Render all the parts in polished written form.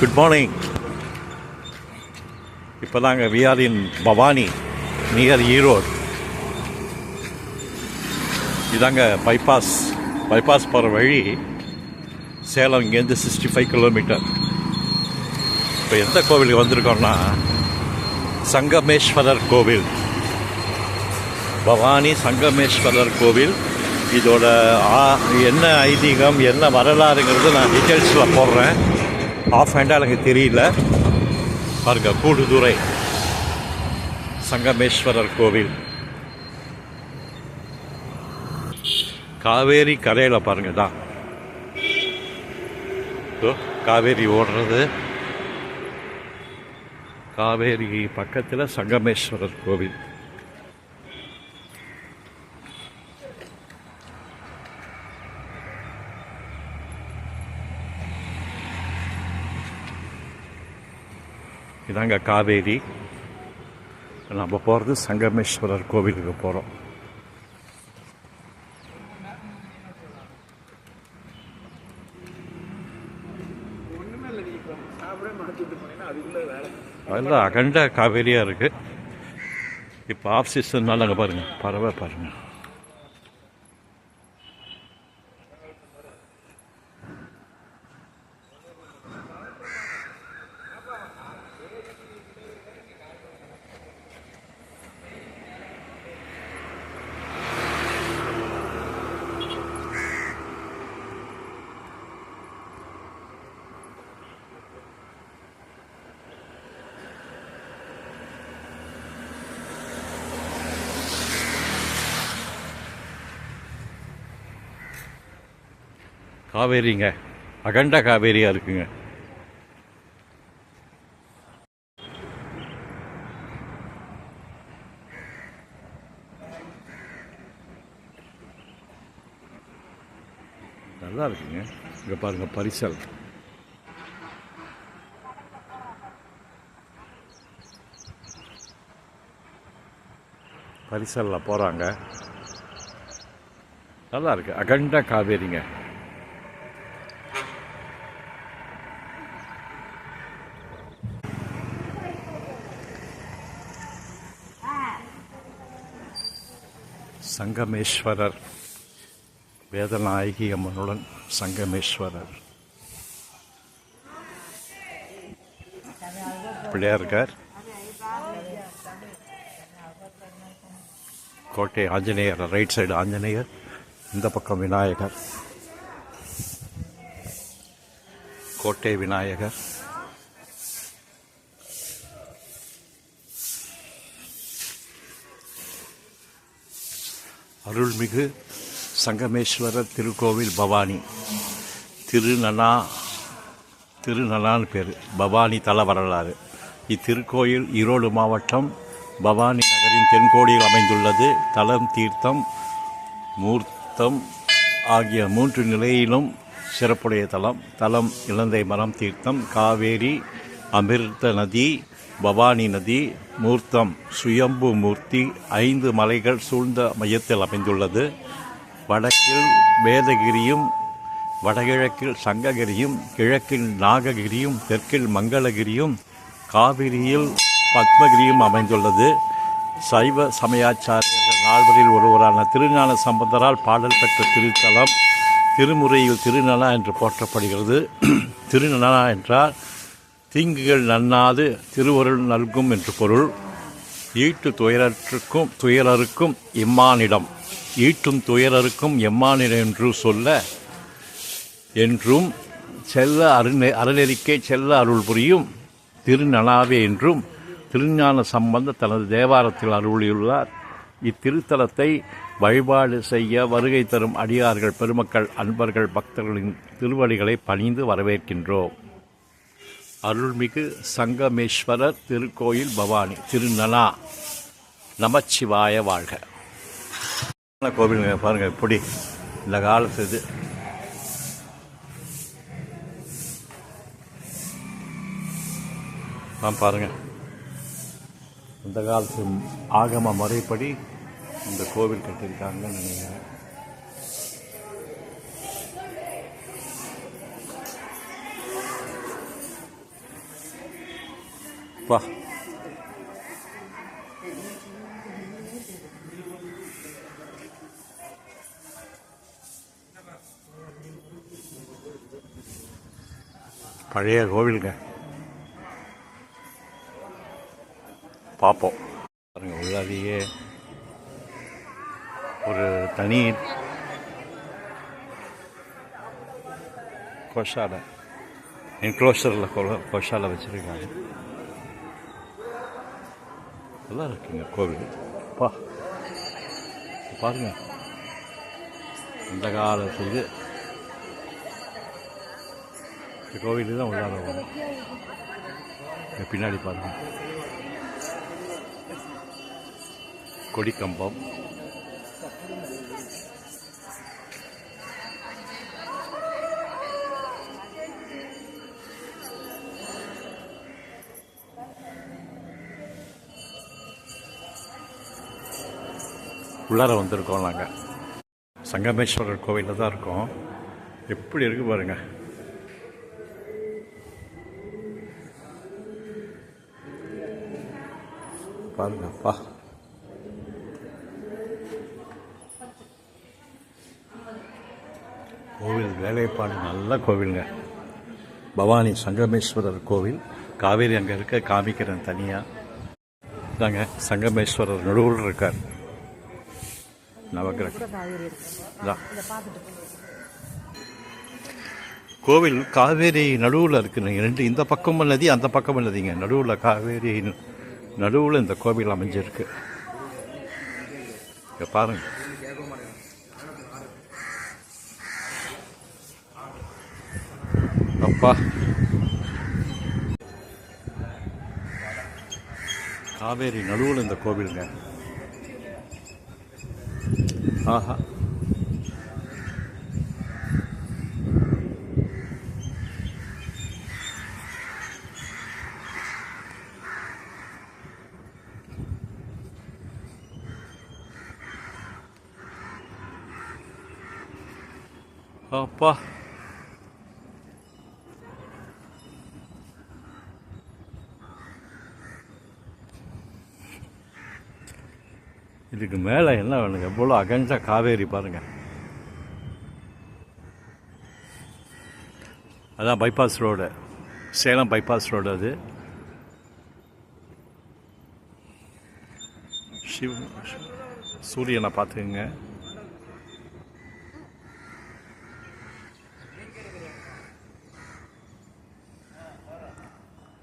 Good morning. இப்போ தாங்க விஆரின் Bhavani near Erode. இதாங்க பைபாஸ் போகிற வழி. சேலம் இங்கேருந்து 65 கிலோமீட்டர். இப்போ எந்த கோவிலுக்கு வந்திருக்கோம்னா சங்கமேஸ்வரர் கோவில், பவானி சங்கமேஸ்வரர் கோவில். இதோட என்ன ஐதீகம், என்ன வரலாறுங்கிறது நான் டீட்டெயில்ஸில் போடுறேன். ஆஃப் ஹேண்டாக எனக்கு தெரியல. பாருங்க, கூடுதுறை சங்கமேஸ்வரர் கோவில். காவேரி கரையில் பாருங்க தான் காவேரி ஓடுறது. காவேரி பக்கத்தில் சங்கமேஸ்வரர் கோவில். இதாங்க காவேரி. நம்ம போகிறது சங்கமேஸ்வரர் கோவிலுக்கு போகிறோம். அதெல்லாம் அகண்ட காவேரியாக இருக்குது. இப்போ ஆஃப் சீசன்னால அங்கே பாருங்கள், பறவை பாருங்கள். காவேரிங்க அகண்ட காவேரியாக இருக்குங்க. நல்லா இருக்குங்க. இங்கே பாருங்க, பரிசலில் போகிறாங்க. நல்லா இருக்கு. அகண்ட காவேரிங்க. சங்கமேஸ்வரர் வேதநாயகி அம்மனுடன் சங்கமேஸ்வரர் பிள்ளையார் இருக்கார். கோட்டை ஆஞ்சநேயர், ரைட் சைடு ஆஞ்சநேயர், இந்த பக்கம் விநாயகர். கோட்டை விநாயகர். அருள்மிகு சங்கமேஸ்வரர் திருக்கோவில் பவானி. திருநனான்னு பேர். பவானி தல வரலாறு. இத்திருக்கோயில் ஈரோடு மாவட்டம் பவானி நகரின் தென்கோடியில் அமைந்துள்ளது. தலம், தீர்த்தம், மூர்த்தம் ஆகிய 3 நிலையிலும் சிறப்புடைய தலம் இலந்தை மரம், தீர்த்தம் காவேரி, அமிர்த நதி, பவானி நதி, மூர்த்தம் சுயம்பு மூர்த்தி. 5 மலைகள் சூழ்ந்த மையத்தில் அமைந்துள்ளது. வடக்கில் வேதகிரியும், வடகிழக்கில் சங்ககிரியும், கிழக்கில் நாககிரியும், தெற்கில் மங்களகிரியும், காவிரியில் பத்மகிரியும் அமைந்துள்ளது. சைவ சமயாச்சாரியர்கள் 4வரில் ஒருவரான திருஞான சம்பந்தரால் பாடல் பெற்ற திருத்தலம். திருமுறையில் திருநனா என்று போற்றப்படுகிறது. திருநனா என்றால் தீங்குகள் நன்னாது திருவருள் நல்கும் என்று பொருள். ஈட்டு துயரருக்கும் எம்மானிடம், ஈட்டும் துயரருக்கும் எம்மானிடம் என்று சொல்ல என்றும் செல்ல அறநெறிக்கே செல்ல அருள் புரியும் திருநனாவே என்றும் திருஞான சம்பந்த தனது தேவாரத்தில் அருளியுள்ளார். இத்திருத்தலத்தை வழிபாடு செய்ய வருகை தரும் அடியார்கள், பெருமக்கள், அன்பர்கள், பக்தர்களின் திருவடிகளை பணிந்து வரவேற்கின்றோம். அருள்மிகு சங்கமேஸ்வரர் திருக்கோயில் பவானி, திருநனா. நமச்சிவாய வாழ்க. கோவிலுங்க பாருங்க, இப்படி இந்த காலத்து இது. பாருங்க, இந்த காலத்து ஆகம முறைப்படி இந்த கோவில் கட்டியிருக்காங்கன்னு நினைக்கிறேன். வா. பழைய கோவிலுங்க பார்ப்போம் பாருங்க. உள்ளாலேயே ஒரு தனி கோஷாலை என்க்ளோஷரில் கோஷாலை வச்சுருக்காங்க. நல்லா இருக்குங்க கோவில். பாருங்க இந்த காலத்து இது இந்த கோவிலுக்கு தான் உள்ளார வரும். பின்னாடி பாருங்க கொடிக்கம்பம். உள்ளார வந்திருக்கோம் நாங்கள். சங்கமேஸ்வரர் கோவிலில் தான் இருக்கோம். எப்படி இருக்கு பாருங்க. பாருங்கப்பா. கோவில் வேலைப்பாடு நல்ல கோவிலுங்க. பவானி சங்கமேஸ்வரர் கோவில். காவேரி அங்கே இருக்க காமிக்கிறேன் தனியாக. இதாங்க சங்கமேஸ்வரர் நடுவில் இருக்கார். நவகிரகம் கோவில் காவேரி நடுவில் இருக்குங்க. ரெண்டு இந்த பக்கமும் நதி அந்த பக்கமும் நதிங்க. நடுவில் காவேரி நடுவில் இந்த கோவில் அமைஞ்சிருக்கு. பாருங்க. அப்பா காவேரி நடுவில் இந்த கோவிலுங்க. ஆஹா. அப்பா இதுக்கு மேலே என்ன வேணுங்க? எவ்வளோ அகஞ்ச காவேரி பாருங்க. அதான் bypass road, Salem bypass road. அது சூரியனை பார்த்துக்குங்க.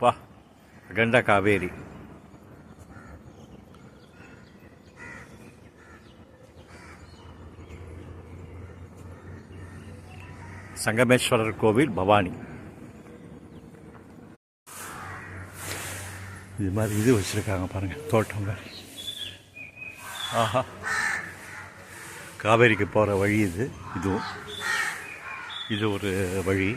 பா அகண்ட காவேரி. சங்கமேஸ்வரர் கோவில் பவானி. இது மாதிரி இது வச்சுருக்காங்க பாருங்கள், தோட்டம் மாதிரி. ஆஹா, காவேரிக்கு போகிற வழி இது. இதுவும் இது ஒரு வழி.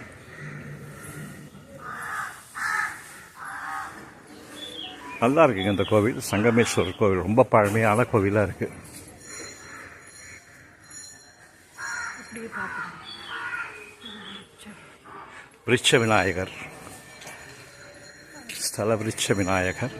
நல்லா இருக்குங்க இந்த கோவில். சங்கமேஸ்வரர் கோவில் ரொம்ப பழமையான கோவிலாக இருக்குது. விருட்ச விநாயகர், ஸ்தல விருட்ச விநாயகர்.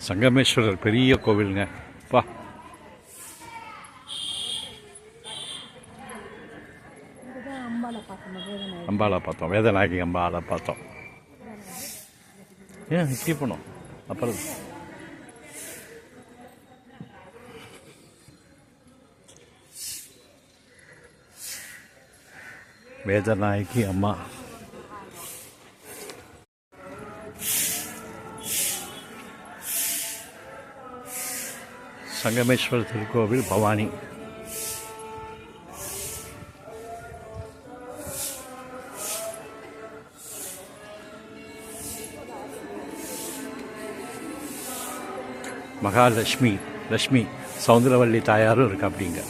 சங்கமேஸ்வரர் பெரிய கோவிலுங்க. பா அம்பாளை பார்த்தோம், வேதநாயகி அம்பாளை பார்த்தோம். ஏன் இப்படி போனோம்? அப்புறம் வேதநாயகி அம்மா. சங்கமேஸ்வரர் திருக்கோவில் பவானி. மகாலட்சுமி லக்ஷ்மி சௌந்தரவல்லி தாயாரும் இருக்கா அப்படிங்க.